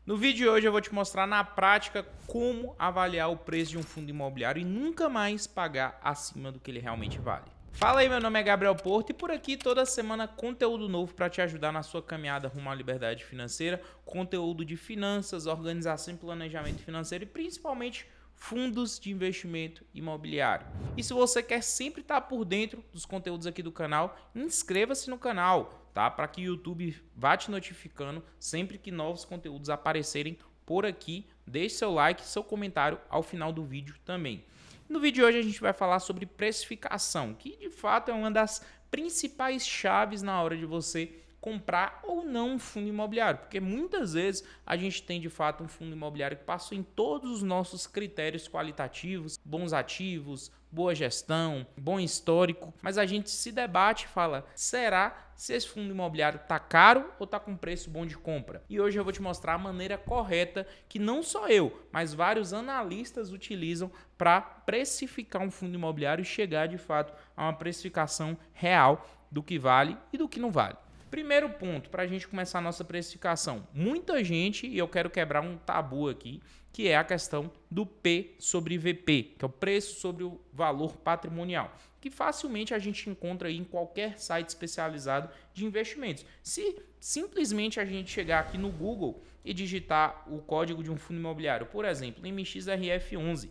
No vídeo de hoje eu vou te mostrar na prática como avaliar o preço de um fundo imobiliário e nunca mais pagar acima do que ele realmente vale. Fala aí, meu nome é Gabriel Porto e por aqui toda semana conteúdo novo para te ajudar na sua caminhada rumo à liberdade financeira, conteúdo de finanças, organização e planejamento financeiro e principalmente fundos de investimento imobiliário. E se você quer sempre estar por dentro dos conteúdos aqui do canal, inscreva-se no canal, tá? Para que o YouTube vá te notificando sempre que novos conteúdos aparecerem por aqui. Deixe seu like, seu comentário ao final do vídeo também. No vídeo de hoje a gente vai falar sobre precificação, que de fato é uma das principais chaves na hora de você comprar ou não um fundo imobiliário, porque muitas vezes a gente tem de fato um fundo imobiliário que passou em todos os nossos critérios qualitativos, bons ativos, boa gestão, bom histórico, mas a gente se debate e fala, será se esse fundo imobiliário está caro ou está com preço bom de compra? E hoje eu vou te mostrar a maneira correta que não só eu, mas vários analistas utilizam para precificar um fundo imobiliário e chegar de fato a uma precificação real do que vale e do que não vale. Primeiro ponto, para a gente começar a nossa precificação. Muita gente, e eu quero quebrar um tabu aqui, que é a questão do P sobre VP, que é o preço sobre o valor patrimonial, que facilmente a gente encontra aí em qualquer site especializado de investimentos. Se simplesmente a gente chegar aqui no Google e digitar o código de um fundo imobiliário, por exemplo, MXRF11,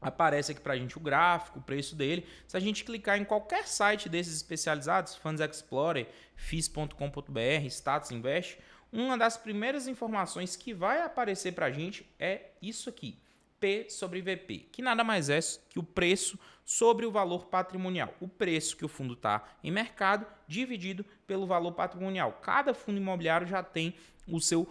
aparece aqui para a gente o gráfico, o preço dele. Se a gente clicar em qualquer site desses especializados, Funds Explorer, FIS.com.br, Status Invest, uma das primeiras informações que vai aparecer para a gente é isso aqui, P sobre VP, que nada mais é que o preço sobre o valor patrimonial, o preço que o fundo está em mercado dividido pelo valor patrimonial. Cada fundo imobiliário já tem o seu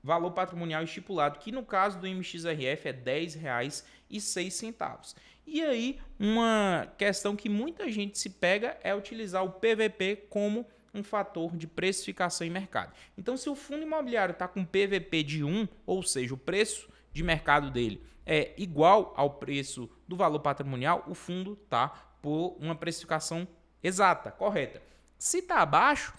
valor patrimonial estipulado, que no caso do MXRF é R$10,06. E aí, uma questão que muita gente se pega é utilizar o PVP como um fator de precificação em mercado. Então, se o fundo imobiliário está com PVP de 1, ou seja, o preço de mercado dele é igual ao preço do valor patrimonial, o fundo está por uma precificação exata, correta. Se está abaixo,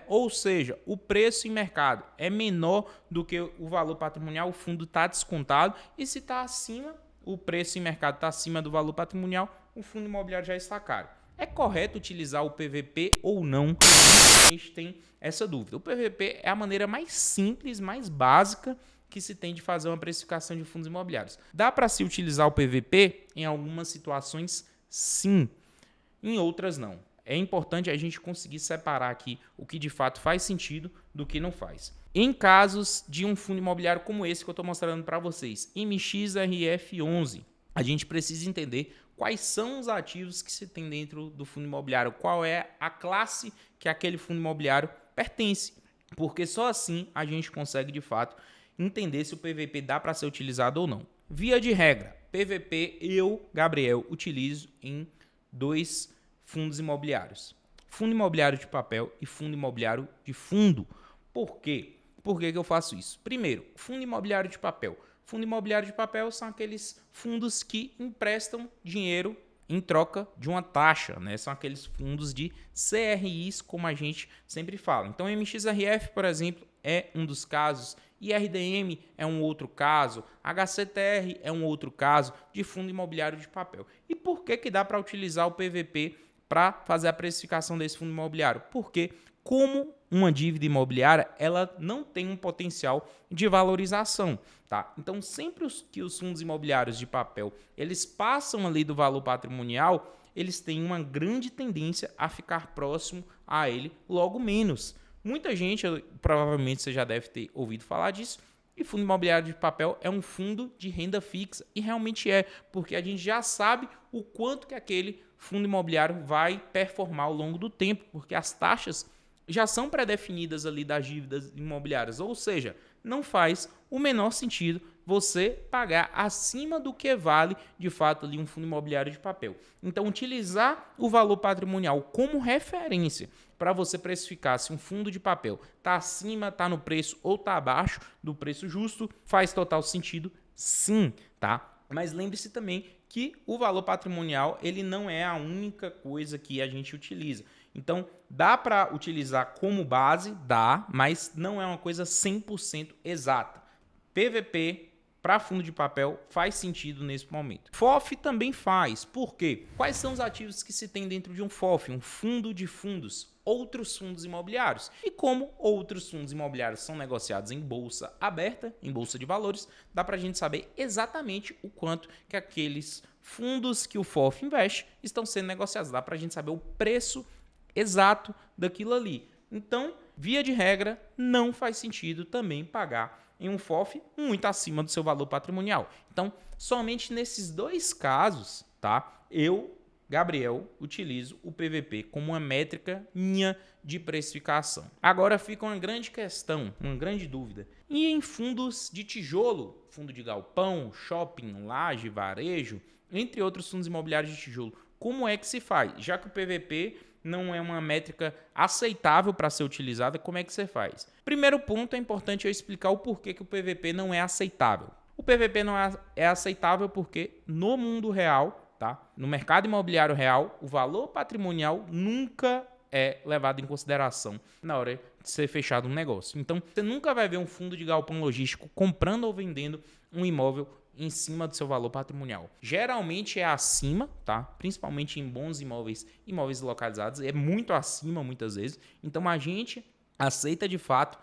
ou seja, o preço em mercado é menor do que o valor patrimonial, o fundo está descontado, e se está acima, o preço em mercado está acima do valor patrimonial, o fundo imobiliário já está caro. É correto utilizar o PVP ou não? A gente tem essa dúvida. O PVP é a maneira mais simples, mais básica que se tem de fazer uma precificação de fundos imobiliários. Dá para se utilizar o PVP em algumas situações, sim, em outras não. É importante a gente conseguir separar aqui o que de fato faz sentido do que não faz. Em casos de um fundo imobiliário como esse que eu estou mostrando para vocês, MXRF11, a gente precisa entender quais são os ativos que se tem dentro do fundo imobiliário, qual é a classe que aquele fundo imobiliário pertence, porque só assim a gente consegue de fato entender se o PVP dá para ser utilizado ou não. Via de regra, PVP eu, Gabriel, utilizo em dois fundos imobiliários. Fundo imobiliário de papel e fundo imobiliário de fundo. Por quê? Por que eu faço isso? Primeiro, fundo imobiliário de papel. Fundo imobiliário de papel são aqueles fundos que emprestam dinheiro em troca de uma taxa, São aqueles fundos de CRIs, como a gente sempre fala. Então, MXRF, por exemplo, é um dos casos, IRDM é um outro caso, HCTR é um outro caso de fundo imobiliário de papel. E por que dá para utilizar o PVP para fazer a precificação desse fundo imobiliário? Porque como uma dívida imobiliária, ela não tem um potencial de valorização, tá? Então, sempre que os fundos imobiliários de papel, eles passam ali do valor patrimonial, eles têm uma grande tendência a ficar próximo a ele logo menos. Muita gente, provavelmente você já deve ter ouvido falar disso, e fundo imobiliário de papel é um fundo de renda fixa, e realmente é, porque a gente já sabe o quanto que aquele fundo imobiliário vai performar ao longo do tempo, porque as taxas já são pré-definidas ali das dívidas imobiliárias, ou seja, não faz o menor sentido você pagar acima do que vale de fato ali um fundo imobiliário de papel. Então, utilizar o valor patrimonial como referência para você precificar se um fundo de papel está acima, está no preço ou está abaixo do preço justo, faz total sentido, sim, tá? Mas lembre-se também que o valor patrimonial ele não é a única coisa que a gente utiliza. Então, dá para utilizar como base? Dá, mas não é uma coisa 100% exata. PVP para fundo de papel faz sentido nesse momento. FOF também faz. Por quê? Quais são os ativos que se tem dentro de um FOF? Um fundo de fundos, outros fundos imobiliários. E como outros fundos imobiliários são negociados em bolsa aberta, em bolsa de valores, dá para a gente saber exatamente o quanto que aqueles fundos que o FOF investe estão sendo negociados. Dá para a gente saber o preço exato daquilo ali. Então, via de regra, não faz sentido também pagar em um FOF muito acima do seu valor patrimonial. Então, somente nesses dois casos, tá? Eu, Gabriel, utilizo o PVP como uma métrica minha de precificação. Agora fica uma grande questão, uma grande dúvida. E em fundos de tijolo, fundo de galpão, shopping, laje, varejo, entre outros fundos imobiliários de tijolo, como é que se faz? Já que o PVP não é uma métrica aceitável para ser utilizada, como é que você faz? Primeiro ponto, é importante eu explicar o porquê que o PVP não é aceitável. O PVP não é aceitável porque no mundo real, tá? No mercado imobiliário real, o valor patrimonial nunca é levado em consideração na hora de ser fechado um negócio. Então, você nunca vai ver um fundo de galpão logístico comprando ou vendendo um imóvel em cima do seu valor patrimonial. Geralmente é acima, tá? Principalmente em bons imóveis localizados, é muito acima muitas vezes. Então a gente aceita de fato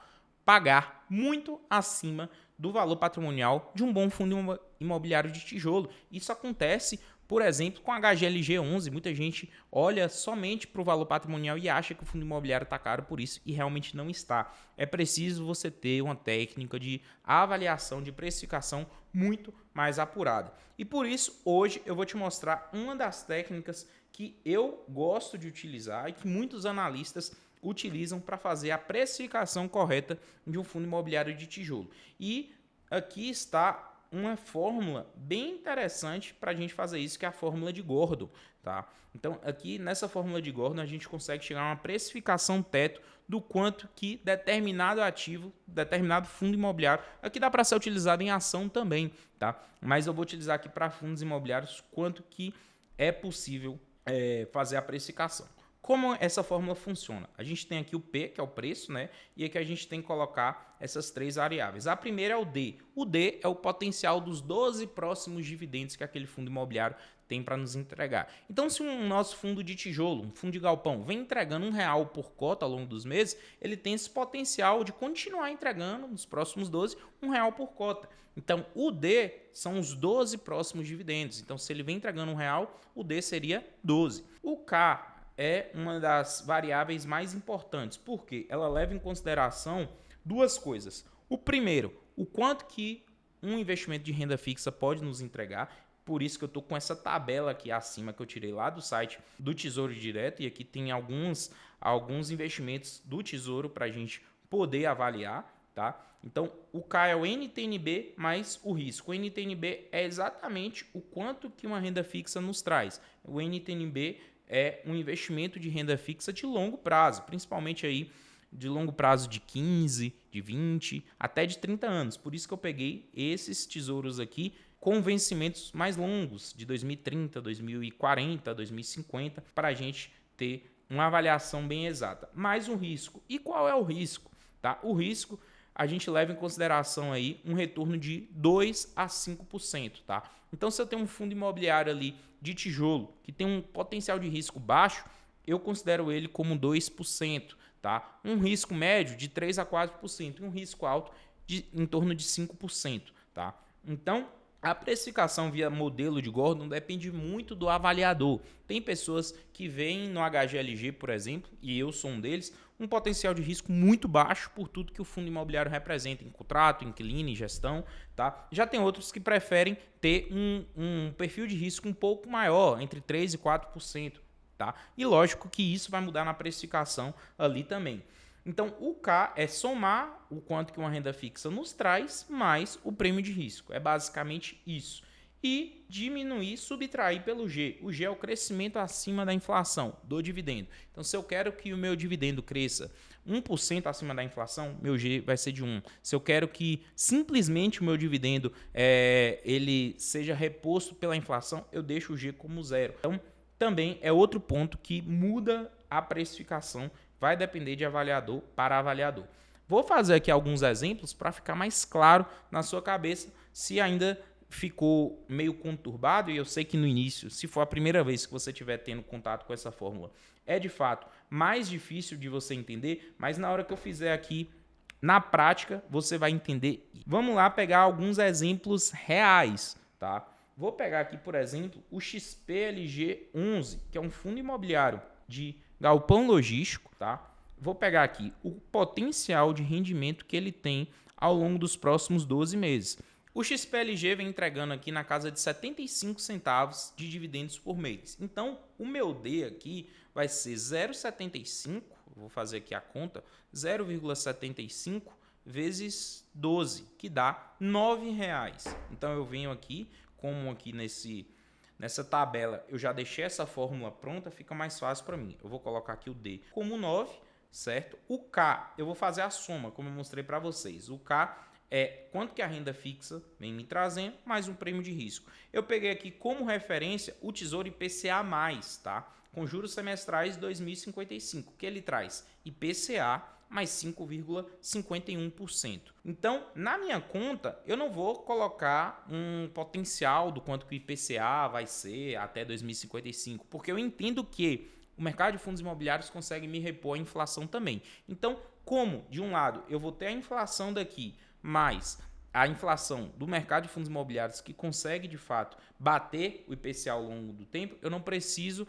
pagar muito acima do valor patrimonial de um bom fundo imobiliário de tijolo. Isso acontece, por exemplo, com a HGLG 11. Muita gente olha somente para o valor patrimonial e acha que o fundo imobiliário está caro por isso, e realmente não está. É preciso você ter uma técnica de avaliação, de precificação muito mais apurada. E por isso, hoje eu vou te mostrar uma das técnicas que eu gosto de utilizar e que muitos analistas utilizam para fazer a precificação correta de um fundo imobiliário de tijolo. E aqui está uma fórmula bem interessante para a gente fazer isso, que é a fórmula de Gordon, tá? Então, aqui nessa fórmula de Gordon, a gente consegue chegar a uma precificação teto do quanto que determinado ativo, determinado fundo imobiliário, aqui dá para ser utilizado em ação também, tá? Mas eu vou utilizar aqui para fundos imobiliários quanto que é possível fazer a precificação. Como essa fórmula funciona? A gente tem aqui o P, que é o preço, né? E aqui a gente tem que colocar essas três variáveis. A primeira é o D. O D é o potencial dos 12 próximos dividendos que aquele fundo imobiliário tem para nos entregar. Então, se um nosso fundo de tijolo, um fundo de galpão, vem entregando R$1 por cota ao longo dos meses, ele tem esse potencial de continuar entregando nos próximos 12 R$1 por cota. Então, o D são os 12 próximos dividendos. Então, se ele vem entregando R$1, o D seria 12. O K é uma das variáveis mais importantes, porque ela leva em consideração duas coisas. O primeiro, o quanto que um investimento de renda fixa pode nos entregar. Por isso que eu estou com essa tabela aqui acima que eu tirei lá do site do Tesouro Direto, e aqui tem alguns investimentos do Tesouro para a gente poder avaliar, tá? Então, o K é o NTNB mais o risco. O NTNB é exatamente o quanto que uma renda fixa nos traz. O NTNB é um investimento de renda fixa de longo prazo, principalmente aí de longo prazo de 15, de 20, até de 30 anos. Por isso que eu peguei esses tesouros aqui com vencimentos mais longos, de 2030, 2040, 2050, para a gente ter uma avaliação bem exata. Mais um risco. E qual é o risco? Tá? O risco a gente leva em consideração aí um retorno de 2 a 5%, tá? Então, se eu tenho um fundo imobiliário ali de tijolo que tem um potencial de risco baixo, eu considero ele como 2%, tá? Um risco médio de 3 a 4% e um risco alto de em torno de 5%, tá? Então, a precificação via modelo de Gordon depende muito do avaliador. Tem pessoas que veem no HGLG, por exemplo, e eu sou um deles, um potencial de risco muito baixo por tudo que o fundo imobiliário representa em contrato, inquilino e gestão, tá? Já tem outros que preferem ter um perfil de risco um pouco maior, entre 3% e 4%, tá? E lógico que isso vai mudar na precificação ali também. Então, o K é somar o quanto que uma renda fixa nos traz, mais o prêmio de risco. É basicamente isso. E diminuir, subtrair pelo G. O G é o crescimento acima da inflação do dividendo. Então, se eu quero que o meu dividendo cresça 1% acima da inflação, meu G vai ser de 1. Se eu quero que simplesmente o meu dividendo ele seja reposto pela inflação, eu deixo o G como 0. Então, também é outro ponto que muda a precificação vai depender de avaliador para avaliador. Vou fazer aqui alguns exemplos para ficar mais claro na sua cabeça, se ainda ficou meio conturbado, e eu sei que no início, se for a primeira vez que você estiver tendo contato com essa fórmula, é de fato mais difícil de você entender, mas na hora que eu fizer aqui, na prática, você vai entender. Vamos lá pegar alguns exemplos reais, tá? Vou pegar aqui, por exemplo, o XPLG 11, que é um fundo imobiliário de galpão logístico, tá? Vou pegar aqui o potencial de rendimento que ele tem ao longo dos próximos 12 meses. O XPLG vem entregando aqui na casa de 75 centavos de dividendos por mês. Então, o meu D aqui vai ser 0,75, vou fazer aqui a conta, 0,75 vezes 12, que dá R$ 9,00. Então, eu venho aqui, como aqui nessa tabela eu já deixei essa fórmula pronta, fica mais fácil para mim. Eu vou colocar aqui o D como 9, certo? O K, eu vou fazer a soma, como eu mostrei para vocês. O K é quanto que a renda fixa vem me trazendo, mais um prêmio de risco. Eu peguei aqui como referência o Tesouro IPCA+, tá? Com juros semestrais 2055, que ele traz IPCA mais 5,51%. Então, na minha conta, eu não vou colocar um potencial do quanto que o IPCA vai ser até 2055, porque eu entendo que o mercado de fundos imobiliários consegue me repor a inflação também. Então, como, de um lado, eu vou ter a inflação daqui, mais a inflação do mercado de fundos imobiliários que consegue, de fato, bater o IPCA ao longo do tempo, eu não preciso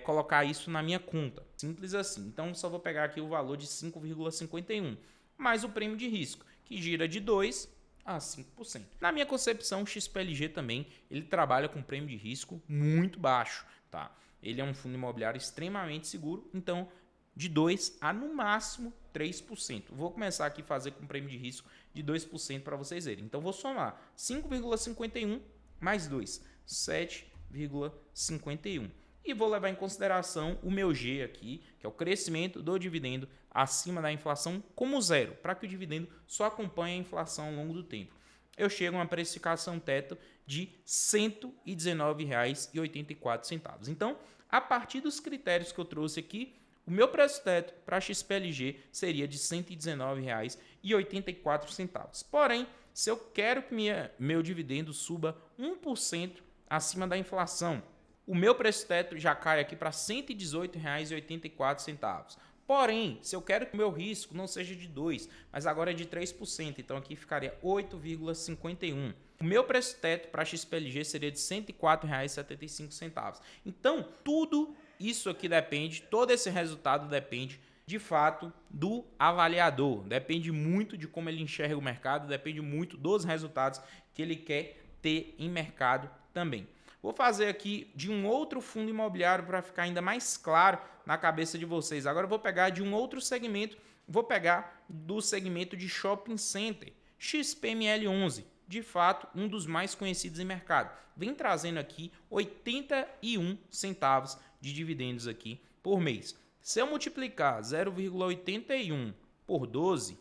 colocar isso na minha conta. Simples assim. Então, só vou pegar aqui o valor de 5,51, mais o prêmio de risco, que gira de 2% a 5%. Na minha concepção, o XPLG também, ele trabalha com prêmio de risco muito baixo, tá? Ele é um fundo imobiliário extremamente seguro, então de 2% a no máximo 3%. Vou começar aqui a fazer com prêmio de risco de 2% para vocês verem. Então vou somar 5,51 mais 2, 7,51. E vou levar em consideração o meu G aqui, que é o crescimento do dividendo acima da inflação como zero, para que o dividendo só acompanhe a inflação ao longo do tempo. Eu chego a uma precificação teto de R$ 119,84. Então, a partir dos critérios que eu trouxe aqui, o meu preço teto para a XPLG seria de R$ 119,84. Porém, se eu quero que meu dividendo suba 1% acima da inflação, o meu preço teto já cai aqui para R$ 118,84. Porém, se eu quero que o meu risco não seja de 2%, mas agora é de 3%, então aqui ficaria 8,51%. O meu preço teto para a XPLG seria de R$ 104,75. Então, tudo isso aqui depende, todo esse resultado depende, de fato, do avaliador. Depende muito de como ele enxerga o mercado, depende muito dos resultados que ele quer ter em mercado também. Vou fazer aqui de um outro fundo imobiliário para ficar ainda mais claro na cabeça de vocês. Agora eu vou pegar de um outro segmento, vou pegar do segmento de shopping center, XPML11, de fato um dos mais conhecidos em mercado. Vem trazendo aqui 81 centavos de dividendos aqui por mês. Se eu multiplicar 0,81 por 12,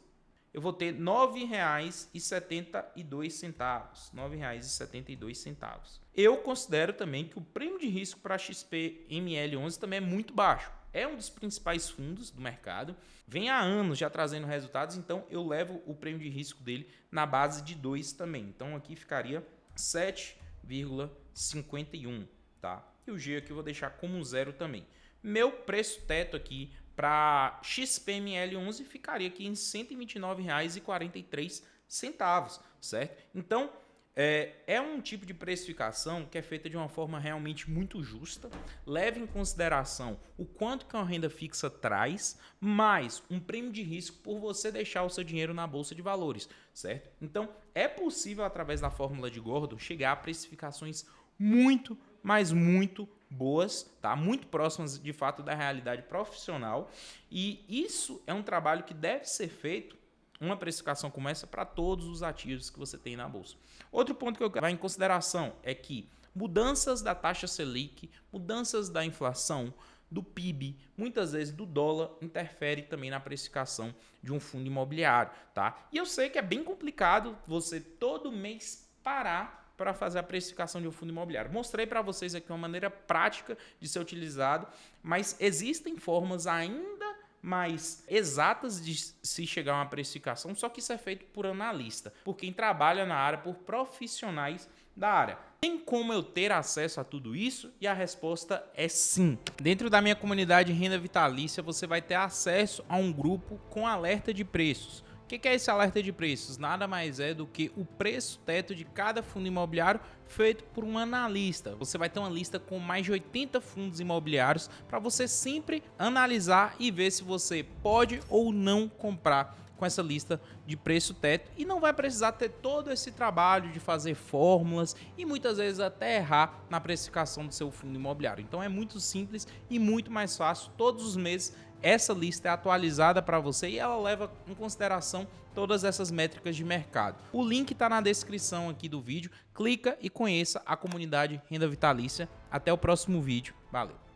eu vou ter R$ 9,72. R$ 9,72. Eu considero também que o prêmio de risco para a XPML11 também é muito baixo. É um dos principais fundos do mercado. Vem há anos já trazendo resultados, então eu levo o prêmio de risco dele na base de 2 também. Então aqui ficaria 7,51, tá? E o G aqui eu vou deixar como 0 também. Meu preço teto aqui para XPML11 ficaria aqui em R$ 129,43, certo? Então, é um tipo de precificação que é feita de uma forma realmente muito justa, leva em consideração o quanto que uma renda fixa traz, mais um prêmio de risco por você deixar o seu dinheiro na bolsa de valores, certo? Então, é possível, através da fórmula de Gordon, chegar a precificações muito, mas muito boas, tá? Muito próximas de fato da realidade profissional, e isso é um trabalho que deve ser feito, uma precificação como essa, para todos os ativos que você tem na bolsa. Outro ponto que eu quero levar em consideração é que mudanças da taxa Selic, mudanças da inflação, do PIB, muitas vezes do dólar, interfere também na precificação de um fundo imobiliário, tá? E eu sei que é bem complicado você todo mês parar para fazer a precificação de um fundo imobiliário. Mostrei para vocês aqui uma maneira prática de ser utilizado, mas existem formas ainda mais exatas de se chegar a uma precificação, só que isso é feito por analista, por quem trabalha na área, por profissionais da área. Tem como eu ter acesso a tudo isso? E a resposta é sim. Dentro da minha comunidade Renda Vitalícia, você vai ter acesso a um grupo com alerta de preços. O que é esse alerta de preços? Nada mais é do que o preço teto de cada fundo imobiliário feito por um analista. Você vai ter uma lista com mais de 80 fundos imobiliários para você sempre analisar e ver se você pode ou não comprar com essa lista de preço teto, e não vai precisar ter todo esse trabalho de fazer fórmulas e muitas vezes até errar na precificação do seu fundo imobiliário. Então é muito simples e muito mais fácil. Todos os meses essa lista é atualizada para você e ela leva em consideração todas essas métricas de mercado. O link está na descrição aqui do vídeo. Clica e conheça a comunidade Renda Vitalícia. Até o próximo vídeo. Valeu!